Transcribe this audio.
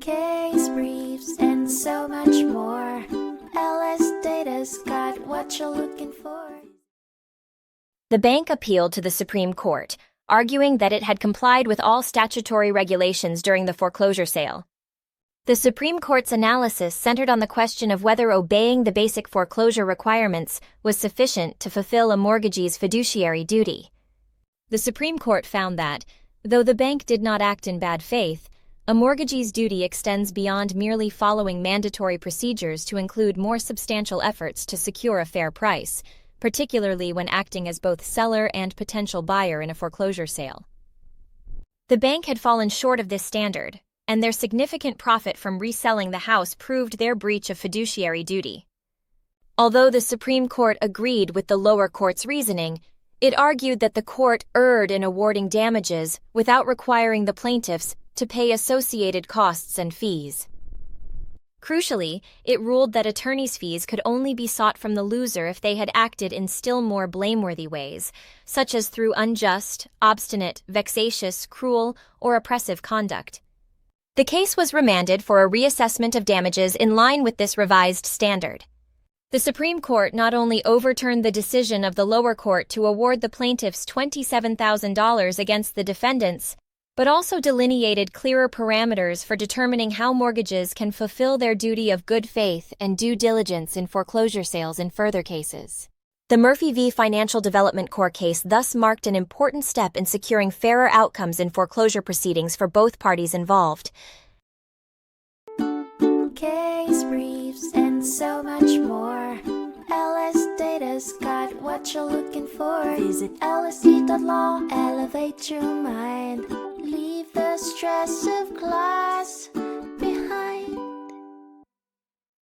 case briefs, and so much more. LSData's got what you're looking for. The bank appealed to the Supreme Court, arguing that it had complied with all statutory regulations during the foreclosure sale. The Supreme Court's analysis centered on the question of whether obeying the basic foreclosure requirements was sufficient to fulfill a mortgagee's fiduciary duty. The Supreme Court found that, though the bank did not act in bad faith, a mortgagee's duty extends beyond merely following mandatory procedures to include more substantial efforts to secure a fair price, particularly when acting as both seller and potential buyer in a foreclosure sale. The bank had fallen short of this standard, and their significant profit from reselling the house proved their breach of fiduciary duty. Although the Supreme Court agreed with the lower court's reasoning, it argued that the court erred in awarding damages without requiring the plaintiffs to pay associated costs and fees. Crucially, it ruled that attorney's fees could only be sought from the loser if they had acted in still more blameworthy ways, such as through unjust, obstinate, vexatious, cruel, or oppressive conduct. The case was remanded for a reassessment of damages in line with this revised standard. The Supreme Court not only overturned the decision of the lower court to award the plaintiffs $27,000 against the defendants, but also delineated clearer parameters for determining how mortgages can fulfill their duty of good faith and due diligence in foreclosure sales in further cases. The Murphy v. Financial Development Corp case thus marked an important step in securing fairer outcomes in foreclosure proceedings for both parties involved. Case briefs, and so much more. LSData's got what you're looking for. Visit lsd.law, elevate your mind. Leave the stress of climb.